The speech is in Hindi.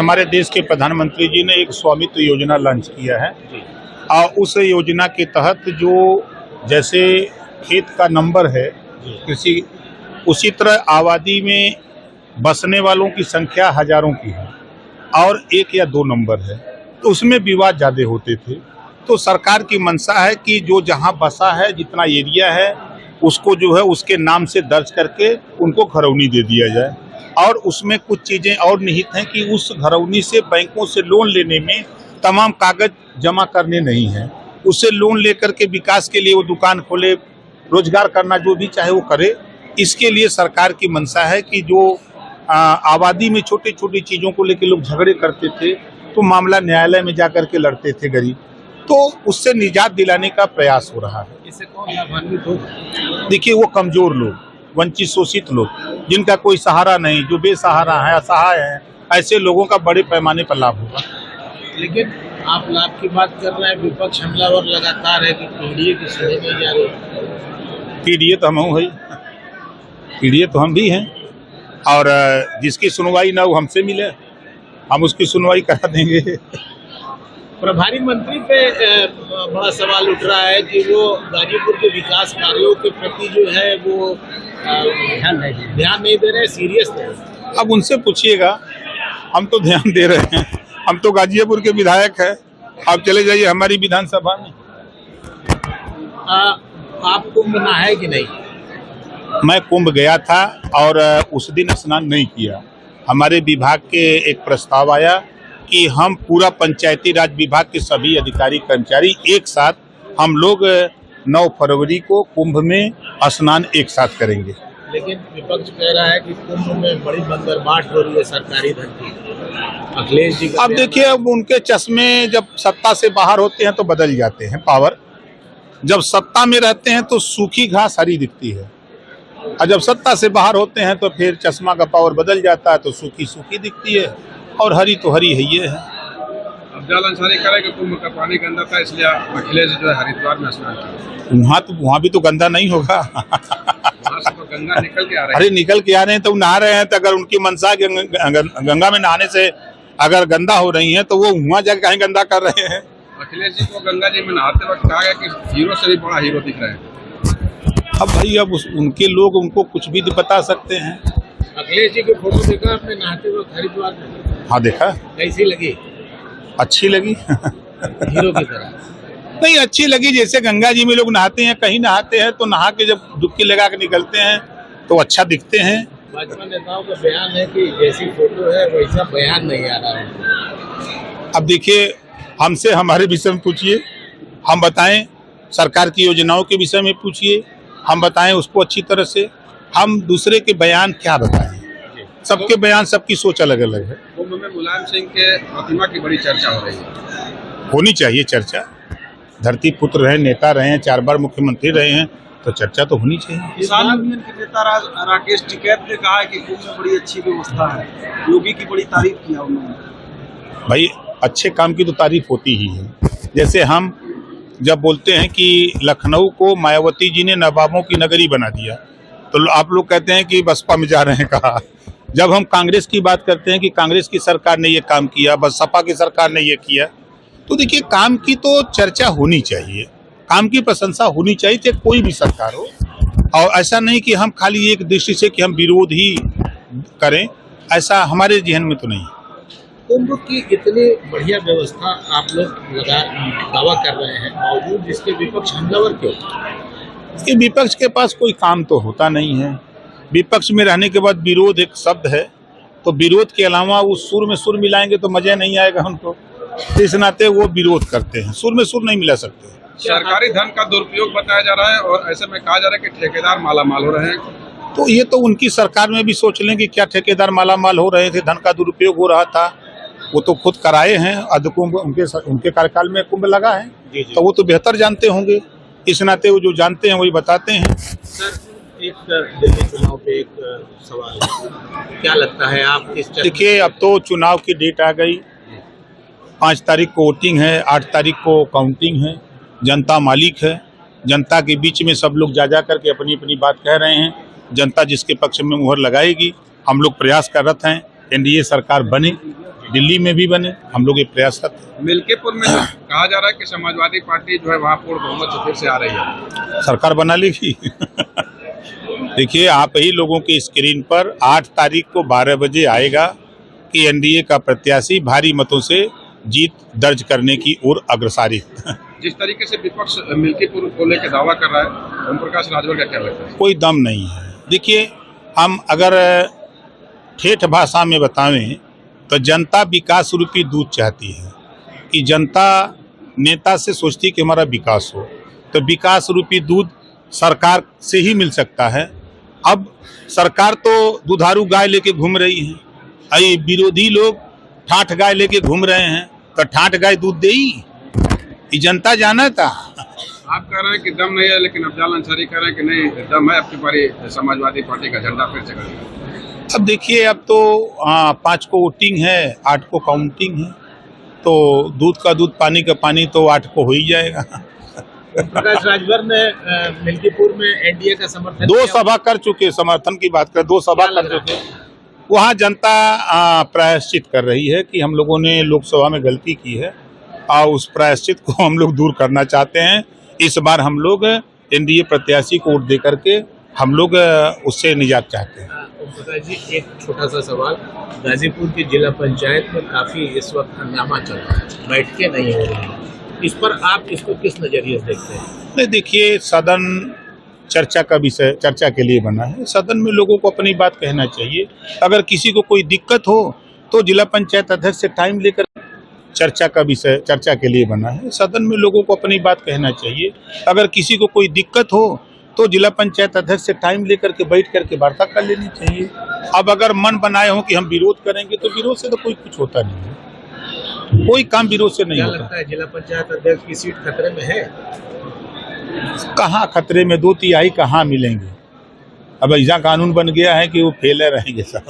हमारे देश के प्रधानमंत्री जी ने एक स्वामित्व योजना लॉन्च किया है और उस योजना के तहत जो जैसे खेत का नंबर है कृषि, उसी तरह आबादी में बसने वालों की संख्या हजारों की है और एक या दो नंबर है, तो उसमें विवाद ज़्यादा होते थे। तो सरकार की मंशा है कि जो जहां बसा है, जितना एरिया है, उसको जो है उसके नाम से दर्ज करके उनको घरौनी दे दिया जाए। और उसमें कुछ चीज़ें और निहित हैं कि उस घरौनी से बैंकों से लोन लेने में तमाम कागज जमा करने नहीं हैं। उससे लोन लेकर के विकास के लिए वो दुकान खोले, रोजगार करना जो भी चाहे वो करे। इसके लिए सरकार की मंशा है कि जो आबादी में छोटी छोटी चीज़ों को लेकर लोग झगड़े करते थे तो मामला न्यायालय में जाकर के लड़ते थे गरीब, तो उससे निजात दिलाने का प्रयास हो रहा है। इससे कौन लाभान्वित हो? देखिए, वो कमजोर लोग, वंचित शोषित लोग, जिनका कोई सहारा नहीं, जो बेसहारा है, असहाय है, ऐसे लोगों का बड़े पैमाने पर लाभ होगा। लेकिन आप लाभ की बात कर रहे हैं, विपक्ष हमलावर लगातार है कि पीडीए की सुनी नहीं जा रही। पीडीए तो हम है, पीडीए तो हम भी हैं, और जिसकी सुनवाई ना वो हमसे मिले, हम उसकी सुनवाई करा देंगे। प्रभारी मंत्री पे बड़ा सवाल उठ रहा है कि वो गाजीपुर के विकास कार्यों के प्रति जो है वो ध्यान नहीं दे रहे, सीरियस नहीं। अब उनसे पूछिएगा, हम तो ध्यान दे रहे हैं, हम तो गाजियापुर के विधायक हैं। आप चले जाइए हमारी विधानसभा में। आप कुंभ नहाए कि नहीं? मैं कुंभ गया था और उस दिन स्नान नहीं किया। हमारे विभाग के एक प्रस्ताव आया कि हम पूरा पंचायती राज विभाग के सभी अधिकारी कर्मचारी एक साथ, हम लोग 9 फरवरी को कुंभ में स्नान एक साथ करेंगे। लेकिन विपक्ष कह रहा है कि कुंभ में बड़ी बंदरबाट हो रही है सरकारी धन की। अखिलेश जी अब देखिए, अब उनके चश्मे जब सत्ता से बाहर होते हैं तो बदल जाते हैं पावर। जब सत्ता में रहते हैं तो सूखी घास हरी दिखती है, और जब सत्ता से बाहर होते हैं तो फिर चश्मा का पावर बदल जाता है, तो सूखी सूखी दिखती है और हरी तो हरी है। ये है अफजल अंसारी कह रहे कि कुंभ का पानी गंदा था, इसलिए अखिलेश जो है हरिद्वार में स्नान किया। वहाँ भी तो गंदा नहीं होगा। वहाँ से तो गंगा निकल के आ रहे हैं। अरे निकल के आ रहे हैं तो नहा रहे हैं, तो अगर उनकी मंशा गंगा में नहाने से अगर गंदा हो रही है तो वो वहाँ जाकर कहीं गंदा कर रहे हैं। अखिलेश जी को गंगा जी में नहाते वक्त कहा गया कि हीरो से भी बड़ा हीरो दिख रहे हैं। अब भाई, अब उनके लोग उनको कुछ भी बता सकते हैं। अखिलेश जी की फोटो देखा आपने नहाते वक्त हरिद्वार में? हाँ देखा। कैसी लगी? अच्छी लगी। हीरो की तरह नहीं, अच्छी लगी। जैसे गंगा जी में लोग नहाते हैं, कहीं नहाते हैं तो नहा के जब डुबकी लगा के निकलते हैं तो अच्छा दिखते हैं। भाजपा नेताओं का बयान है कि जैसी फोटो है वैसा बयान नहीं आ रहा है। अब देखिए, हमसे हमारे विषय में पूछिए, हम बताएं। सरकार की योजनाओं के विषय में पूछिए, हम बताएं उसको अच्छी तरह से। हम दूसरे के बयान क्या बताएं? सबके बयान, सबकी सोच अलग अलग है। कुंभ में मुलायम सिंह के प्रतिमा की बड़ी चर्चा हो रही है। होनी चाहिए चर्चा। धरती पुत्र रहे, नेता रहे हैं, 4 बार मुख्यमंत्री रहे हैं, तो चर्चा तो होनी चाहिए। किसान यूनियन के नेता राकेश टिकैत ने कहा है कि कुंभ में बड़ी अच्छी व्यवस्था है। योगी की बड़ी तारीफ किया उन्होंने। भाई, अच्छे काम की तो तारीफ होती ही है। जैसे हम जब बोलते हैं कि लखनऊ को मायावती जी ने नवाबों की नगरी बना दिया, तो आप लोग कहते हैं कि बसपा में जा रहे हैं। कहा, जब हम कांग्रेस की बात करते हैं कि कांग्रेस की सरकार ने ये काम किया, बसपा की सरकार ने ये किया, तो देखिए, काम की तो चर्चा होनी चाहिए, काम की प्रशंसा होनी चाहिए, चाहे कोई भी सरकार हो। और ऐसा नहीं कि हम खाली एक दृष्टि से कि हम विरोध ही करें, ऐसा हमारे जहन में तो नहीं। कुंभ की इतनी बढ़िया व्यवस्था आप लोग दावा कर रहे हैं, बावजूद जिसके विपक्ष हमलावर क्यों? इसके विपक्ष के पास कोई काम तो होता नहीं है। विपक्ष में रहने के बाद विरोध एक शब्द है, तो विरोध के अलावा वो सुर में सुर मिलाएंगे तो मजा नहीं आएगा हमको। इस नाते वो विरोध करते हैं, सुर में सुर नहीं मिला सकते। सरकारी धन का दुरुपयोग बताया जा रहा है और ऐसे में कहा जा रहा है कि ठेकेदार मालामाल हो रहे हैं। तो ये तो उनकी सरकार में भी सोच लें कि क्या ठेकेदार मालामाल हो रहे थे, धन का दुरुपयोग हो रहा था। वो तो खुद कराए हैं, कुंभ उनके कार्यकाल में कुंभ लगा है, तो वो तो बेहतर जानते होंगे। इस नाते वो जो जानते हैं वही बताते हैं। सर, एक दिल्ली चुनाव पे एक सवाल है, क्या लगता है आप किस? देखिए, अब तो चुनाव की डेट आ गई। 5 तारीख को वोटिंग है, 8 तारीख को काउंटिंग है। जनता मालिक है, जनता के बीच में सब लोग जा करके अपनी अपनी बात कह रहे हैं। जनता जिसके पक्ष में मुहर लगाएगी, हम लोग प्रयास कर रहे हैं एनडीए सरकार बने, दिल्ली में भी बने, हम लोग ये प्रयासरत हैं। मिल्कीपुर में कहा जा रहा है कि समाजवादी पार्टी जो है वहाँ पूर्ण बहुमत से फिर से आ रही है, सरकार बना लेगी। देखिए, आप ही लोगों की स्क्रीन पर 8 तारीख को 12 बजे आएगा कि एनडीए का प्रत्याशी भारी मतों से जीत दर्ज करने की ओर अग्रसारित। जिस तरीके से विपक्ष मिल्कीपुर को लेकर दावा कर रहा है, ओम प्रकाश राजभर का क्या लगता है? कोई दम नहीं है। देखिए, हम अगर ठेठ भाषा में बतावें तो जनता विकास रूपी दूध चाहती है कि जनता नेता से सोचती है कि हमारा विकास हो, तो विकास रूपी दूध सरकार से ही मिल सकता है। अब सरकार तो दुधारू गाय लेके घूम रही है, अरे विरोधी लोग ठाठ गाय लेके घूम रहे हैं, तो ठाठ गाय दूध देगी? ये जनता जाना था। आप कह रहे हैं कि दम नहीं है, लेकिन अफजाल अंसारी कह रहे हैं कि नहीं, दम है, आपकी बारी समाजवादी पार्टी का झंडा फिर से करेगा। अब देखिए, अब तो 5 को वोटिंग है, 8 को काउंटिंग है, तो दूध का दूध पानी का पानी तो 8 को हो ही जाएगा। प्रकाश राजभर ने मिल्कीपुर में एनडीए का समर्थन 2 किया। सभा कर चुके, समर्थन की बात कर, 2 सभा कर चुके। वहाँ जनता प्रायश्चित कर रही है कि हम लोगों ने लोकसभा में गलती की है और उस प्रायश्चित को हम लोग दूर करना चाहते हैं। इस बार हम लोग एनडीए प्रत्याशी को वोट दे करके हम लोग उससे निजात चाहते हैं। ओम प्रकाश जी, एक छोटा सा सवाल, गाजीपुर की जिला पंचायत में काफी इस वक्त हंगामा चल रहा है, बैठकें नहीं हो रही हैं, इस पर आप इसको किस नजरिए से देखते हैं? नहीं, देखिए, सदन चर्चा का विषय, चर्चा के लिए बना है। सदन में लोगों को अपनी बात कहना चाहिए। अगर किसी को कोई दिक्कत हो तो जिला पंचायत अध्यक्ष से टाइम लेकर, चर्चा का विषय चर्चा के लिए बना है। सदन में लोगों को अपनी बात कहना चाहिए। अगर किसी को कोई दिक्कत हो तो जिला पंचायत अध्यक्ष से टाइम लेकर के बैठ करके वार्ता कर लेनी चाहिए। अब अगर मन बनाए हो कि हम विरोध करेंगे, तो विरोध से तो कोई कुछ होता नहीं है, कोई काम विरोध से नहीं क्या होता। लगता है जिला पंचायत अध्यक्ष की सीट खतरे में है? कहाँ खतरे में, 2 तिहाई कहाँ मिलेंगे? अब ऐसा कानून बन गया है कि वो फेल रहेंगे सब।